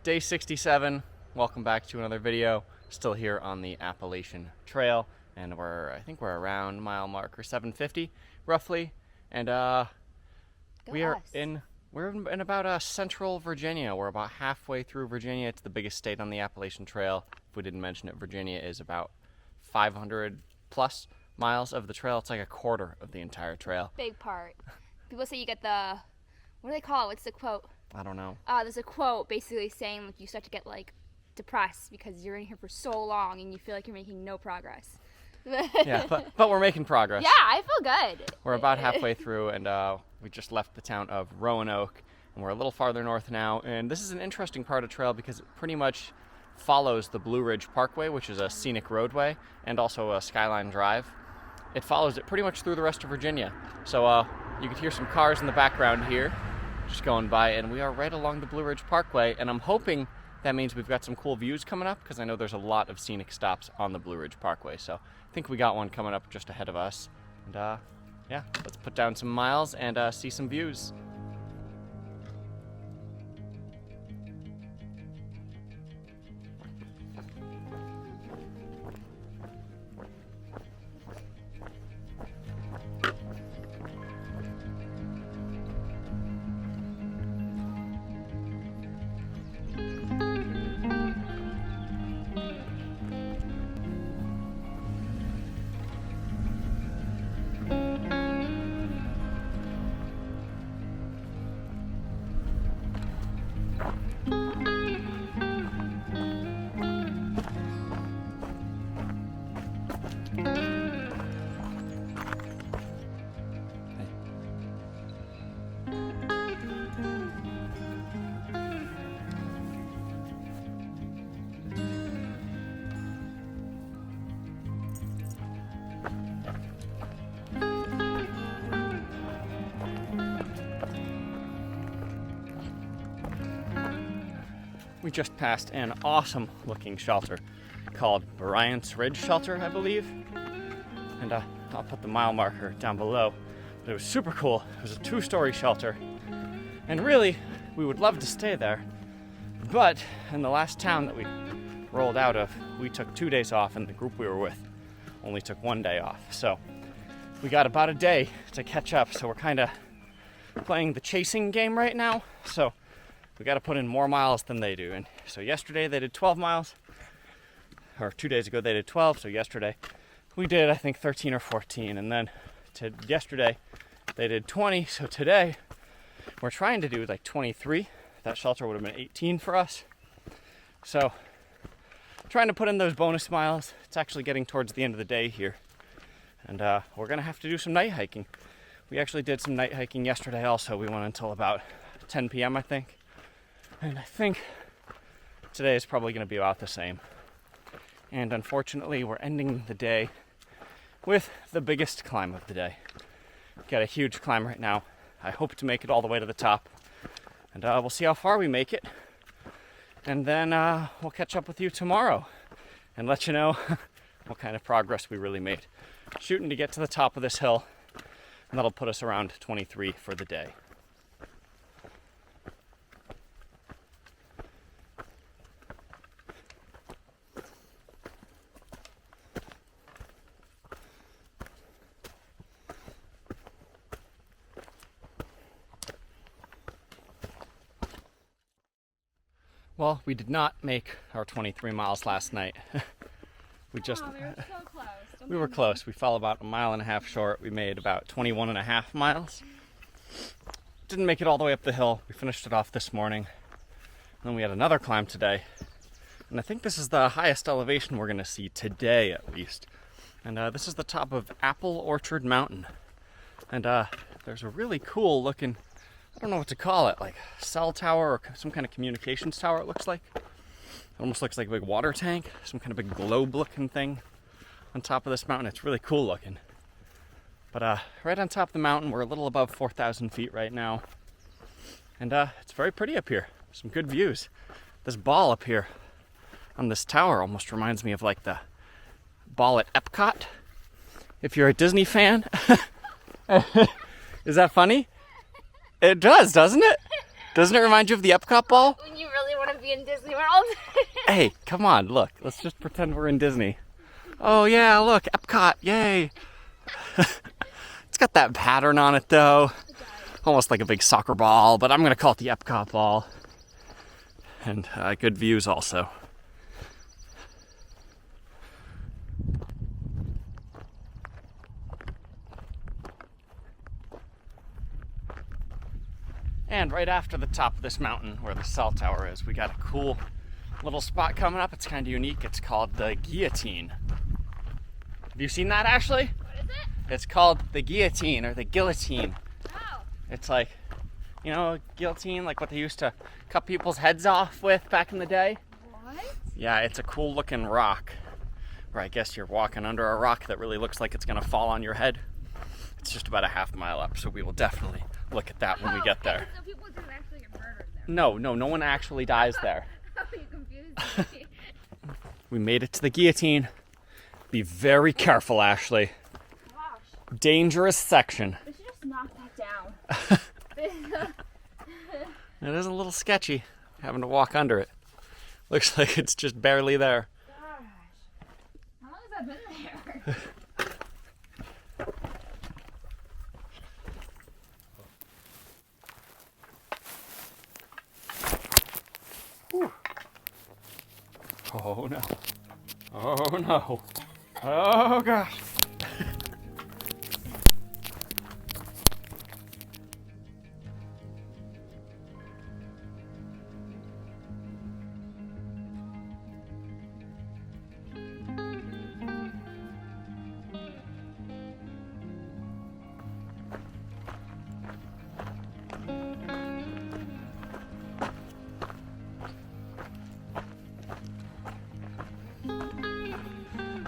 Day 67, welcome back to another video. Still here on the Appalachian Trail, and I think we're around mile marker 750 roughly, and we're in about central Virginia. We're about halfway through Virginia. It's the biggest state on the Appalachian Trail. If we didn't mention it, Virginia is about 500 plus miles of the trail. It's like a quarter of the entire trail. Big part. People say you get the, what do they call it? What's the quote? I don't know. There's a quote basically saying like you start to get like depressed because you're in here for so long and you feel like you're making no progress. Yeah, but we're making progress. Yeah, I feel good. We're about halfway through, and we just left the town of Roanoke, and we're a little farther north now. And this is an interesting part of trail because it pretty much follows the Blue Ridge Parkway, which is a scenic roadway, and also a Skyline Drive. It follows it pretty much through the rest of Virginia. So you can hear some cars in the background here just going by, and we are right along the Blue Ridge Parkway, and I'm hoping that means we've got some cool views coming up because I know there's a lot of scenic stops on the Blue Ridge Parkway. So I think we got one coming up just ahead of us. And yeah, let's put down some miles and see some views. We just passed an awesome looking shelter called Bryant's Ridge Shelter, I believe. And I'll put the mile marker down below. But it was super cool. It was a 2-story shelter. And really, we would love to stay there. But in the last town that we rolled out of, we took 2 days off, and the group we were with only took 1 day off. So we got about a day to catch up. So we're kind of playing the chasing game right now. So we got to put in more miles than they do. And so yesterday they did 12 miles, or 2 days ago they did 12. So yesterday we did, I think, 13 or 14. And then yesterday they did 20. So today we're trying to do like 23. That shelter would have been 18 for us. So trying to put in those bonus miles. It's actually getting towards the end of the day here. And we're going to have to do some night hiking. We actually did some night hiking yesterday also. We went until about 10 p.m. I think. And I think today is probably going to be about the same. And unfortunately, we're ending the day with the biggest climb of the day. We've got a huge climb right now. I hope to make it all the way to the top. And we'll see how far we make it. And then we'll catch up with you tomorrow and let you know what kind of progress we really made. Shooting to get to the top of this hill, and that'll put us around 23 for the day. Well, we did not make our 23 miles last night. We were so close. We were close. We fell about 1.5 miles short. We made about 21.5 miles. Didn't make it all the way up the hill. We finished it off this morning. And then we had another climb today. And I think this is the highest elevation we're going to see today, at least. And this is the top of Apple Orchard Mountain. And there's a really cool looking, I don't know what to call it, like cell tower or some kind of communications tower, it looks like. It almost looks like a big water tank, some kind of big globe looking thing on top of this mountain. It's really cool looking. But right on top of the mountain, we're a little above 4,000 feet right now. And it's very pretty up here. Some good views. This ball up here on this tower almost reminds me of like the ball at Epcot. If you're a Disney fan. Is that funny? It does, doesn't it? Doesn't it remind you of the Epcot ball? When you really want to be in Disney World. Hey, come on, look. Let's just pretend we're in Disney. Oh yeah, look, Epcot, yay. It's got that pattern on it though. Almost like a big soccer ball, but I'm gonna call it the Epcot ball. And good views also. And right after the top of this mountain where the cell tower is, we got a cool little spot coming up. It's kind of unique. It's called the Guillotine. Have you seen that, Ashley? What is it? It's called the Guillotine or the Guillotine. Oh. It's like, you know, guillotine, like what they used to cut people's heads off with back in the day. What? Yeah, it's a cool looking rock. Or I guess you're walking under a rock that really looks like it's gonna fall on your head. It's just about a half mile up, so we will definitely look at that when we get there. So people didn't actually get murdered there. No one actually dies there. Oh, you confused me. We made it to the guillotine. Be very careful, Ashley. Gosh. Dangerous section. We should just knock that down. It is a little sketchy having to walk under it. Looks like it's just barely there. Gosh. How long has that been there? Oh no. Oh no. Oh gosh.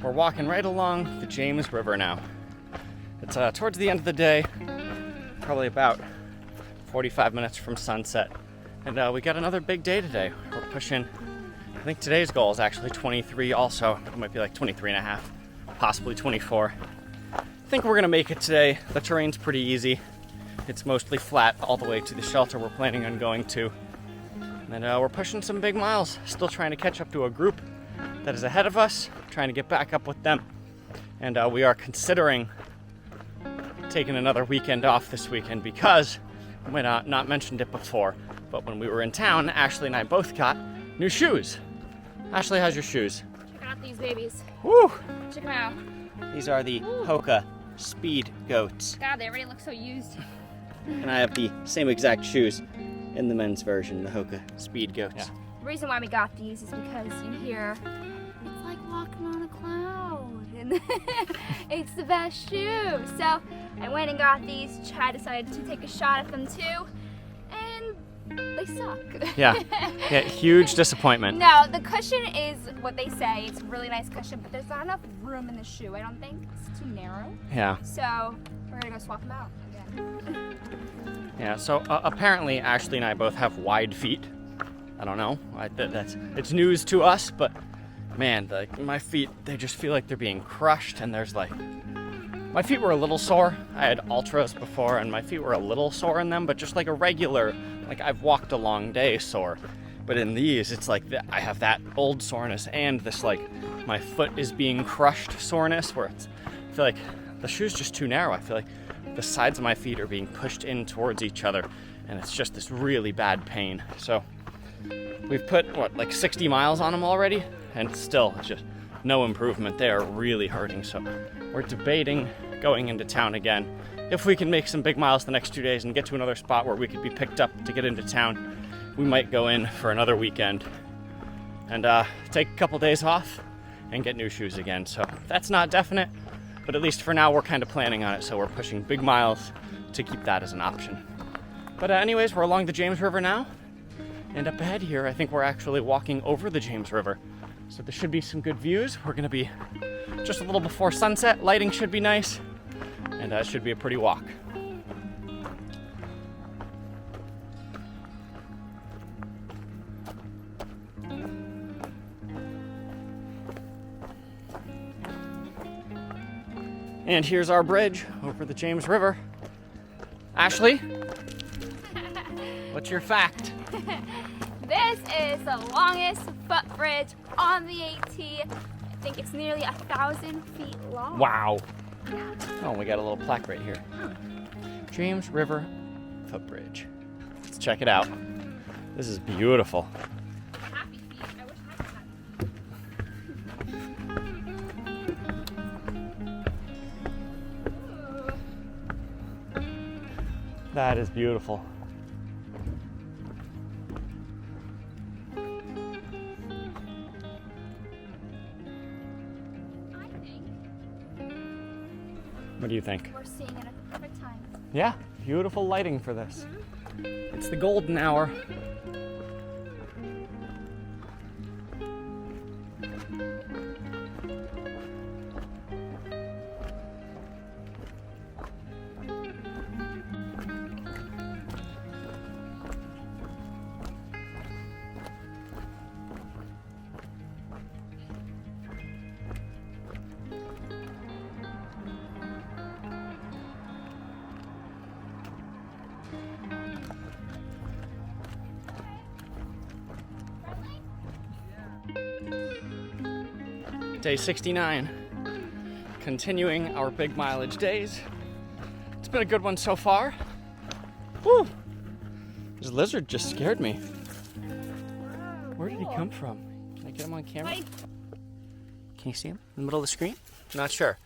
We're walking right along the James River now. It's towards the end of the day, probably about 45 minutes from sunset. And we got another big day today. We're pushing, I think today's goal is actually 23 also. It might be like 23 and a half, possibly 24. I think we're gonna make it today. The terrain's pretty easy. It's mostly flat all the way to the shelter we're planning on going to. And we're pushing some big miles, still trying to catch up to a group that is ahead of us, trying to get back up with them. And we are considering taking another weekend off this weekend because, I might not mentioned it before, but when we were in town, Ashley and I both got new shoes. Ashley, how's your shoes? Check out these babies. Woo! Check them out. These are the Hoka Speed Goats. God, they already look so used. And I have the same exact shoes in the men's version, the Hoka Speed Goats. Yeah. The reason why we got these is because you hear it's like walking on a cloud and it's the best shoe. So I went and got these. Chad decided to take a shot at them too, and they suck. Yeah, huge disappointment. No, the cushion is what they say. It's a really nice cushion, but there's not enough room in the shoe. I don't think it's too narrow. Yeah. So we're gonna go swap them out again. Yeah. So apparently Ashley and I both have wide feet. I don't know. It's news to us, but man, my feet, they just feel like they're being crushed, and there's like, my feet were a little sore. I had Ultras before, and my feet were a little sore in them, but just like a regular, like I've walked a long day sore. But in these, it's like I have that old soreness and this like, my foot is being crushed soreness where I feel like the shoe's just too narrow. I feel like the sides of my feet are being pushed in towards each other, and it's just this really bad pain. So we've put, like 60 miles on them already, and still just no improvement. They are really hurting, so we're debating going into town again. If we can make some big miles the next 2 days and get to another spot where we could be picked up to get into town, we might go in for another weekend and take a couple days off and get new shoes again. So that's not definite, but at least for now we're kind of planning on it, so we're pushing big miles to keep that as an option. But anyways, we're along the James River now. And up ahead here, I think we're actually walking over the James River. So there should be some good views. We're gonna be just a little before sunset. Lighting should be nice. And it should be a pretty walk. And here's our bridge over the James River. Ashley, what's your fact? This This is the longest footbridge on the AT. I think it's nearly 1,000 feet long. Wow. Oh, we got a little plaque right here. James River Footbridge. Let's check it out. This is beautiful. Happy feet. I wish I had that. That is beautiful. What do you think? We're seeing it at the perfect time. Yeah, beautiful lighting for this. It's the golden hour. Day 69. Continuing our big mileage days. It's been a good one so far. Woo! This lizard just scared me. Where did he come from? Can I get him on camera? Hi. Can you see him in the middle of the screen? Not sure.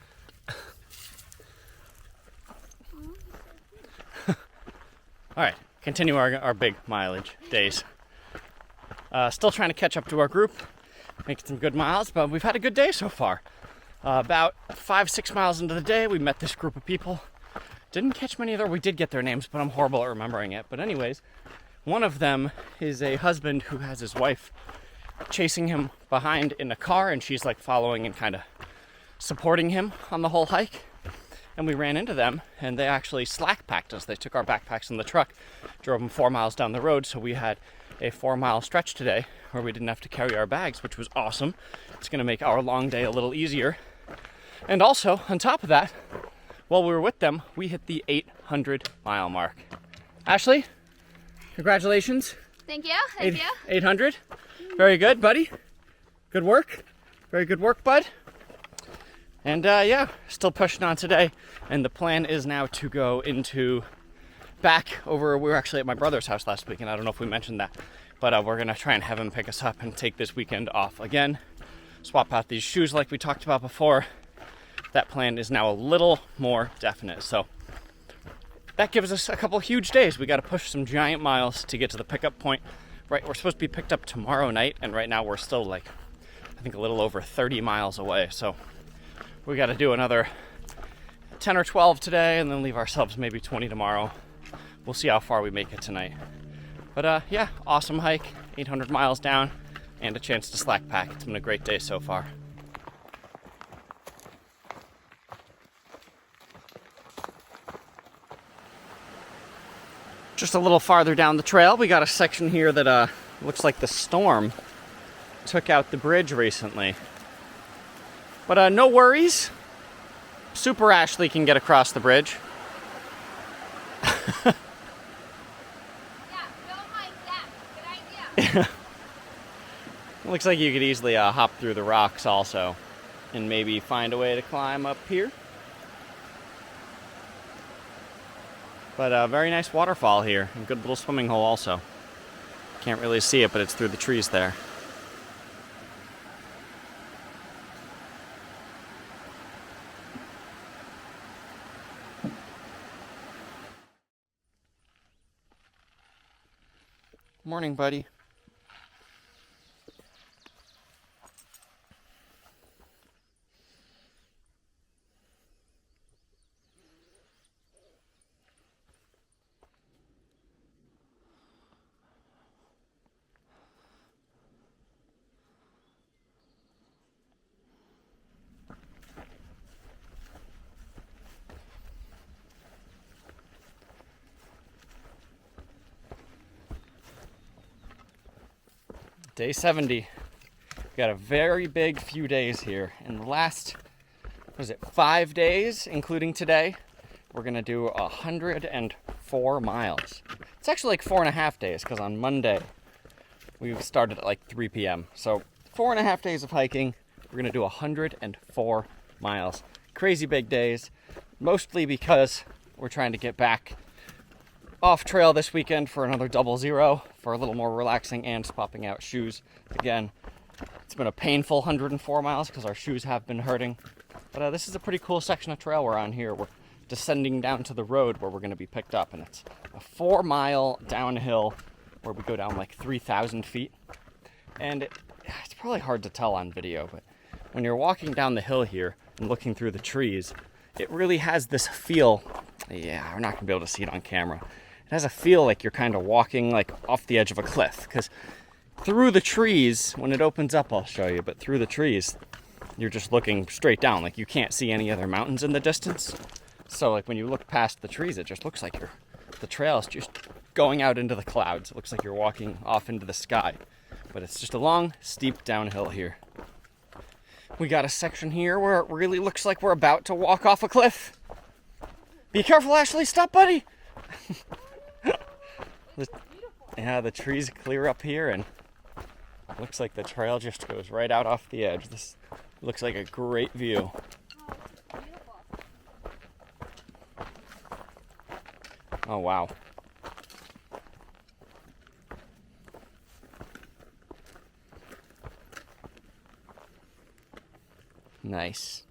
All right, continue our big mileage days. Still trying to catch up to our group, making some good miles, but we've had a good day so far. About 5-6 miles into the day, we met this group of people. Didn't catch many of their, we did get their names, but I'm horrible at remembering it. But anyways, one of them is a husband who has his wife chasing him behind in a car, and she's like following and kind of supporting him on the whole hike. And we ran into them, and they actually slack packed us. They took our backpacks in the truck, drove them 4 miles down the road, so we had a 4-mile stretch today where we didn't have to carry our bags, which was awesome. It's going to make our long day a little easier. And also, on top of that, while we were with them, we hit the 800-mile mark. Ashley, congratulations. Thank you. Thank you. 800. Very good, buddy. Good work. Very good work, bud. And yeah, still pushing on today. And the plan is now to go back over, we were actually at my brother's house last week, and I don't know if we mentioned that, but we're gonna try and have him pick us up and take this weekend off again. Swap out these shoes like we talked about before. That plan is now a little more definite. So that gives us a couple huge days. We gotta push some giant miles to get to the pickup point. Right, we're supposed to be picked up tomorrow night, and right now we're still like, I think a little over 30 miles away. So we gotta do another 10 or 12 today, and then leave ourselves maybe 20 tomorrow. We'll see how far we make it tonight. But yeah, awesome hike, 800 miles down, and a chance to slack pack. It's been a great day so far. Just a little farther down the trail, we got a section here that looks like the storm took out the bridge recently. But no worries. Super Ashley can get across the bridge. Looks like you could easily hop through the rocks also and maybe find a way to climb up here. But very nice waterfall here, and good little swimming hole also. Can't really see it, but it's through the trees there. Morning, buddy. Day 70. We've got a very big few days here. In the last, 5 days, including today, we're gonna do 104 miles. It's actually like 4.5 days, because on Monday We started at like 3 p.m. So 4.5 days of hiking. We're gonna do 104 miles. Crazy big days, mostly because we're trying to get back off trail this weekend for another 00 for a little more relaxing and swapping out shoes. Again, it's been a painful 104 miles because our shoes have been hurting. But this is a pretty cool section of trail we're on here. We're descending down to the road where we're going to be picked up, and it's a 4-mile downhill where we go down like 3,000 feet. And it's probably hard to tell on video, but when you're walking down the hill here and looking through the trees, it really has this feel. Yeah, we're not going to be able to see it on camera. It has a feel like you're kind of walking like off the edge of a cliff, because through the trees, when it opens up, I'll show you, but through the trees, you're just looking straight down. Like you can't see any other mountains in the distance. So like when you look past the trees, it just looks like the trail is just going out into the clouds. It looks like you're walking off into the sky, but it's just a long, steep downhill here. We got a section here where it really looks like we're about to walk off a cliff. Be careful, Ashley. Stop, buddy. The trees clear up here, and it looks like the trail just goes right out off the edge. This looks like a great view. Oh, wow. Nice.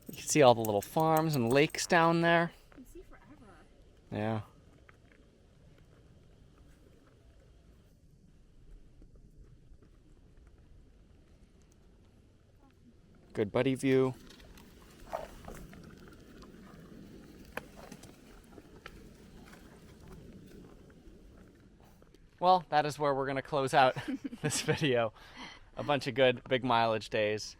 You can see all the little farms and lakes down there. You can see forever. Yeah. Good buddy view. Well, that is where we're going to close out this video. A bunch of good big mileage days.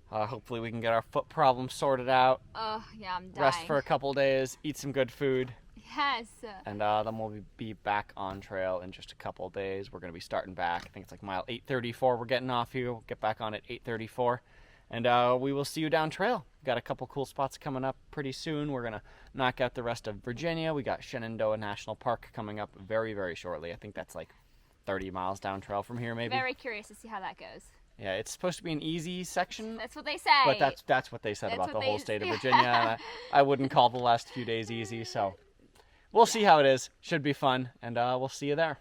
Hopefully we can get our foot problem sorted out. Oh, yeah, I'm dying. Rest for a couple days, eat some good food. Yes. And then we'll be back on trail in just a couple days. We're going to be starting back. I think it's like mile 834 we're getting off here. We'll get back on at 834. And we will see you down trail. We've got a couple cool spots coming up pretty soon. We're going to knock out the rest of Virginia. We got Shenandoah National Park coming up very, very shortly. I think that's like 30 miles down trail from here, maybe. Very curious to see how that goes. Yeah, it's supposed to be an easy section. That's what they say. But that's what they said about the whole state of Virginia. I wouldn't call the last few days easy, so we'll see how it is. Should be fun, and we'll see you there.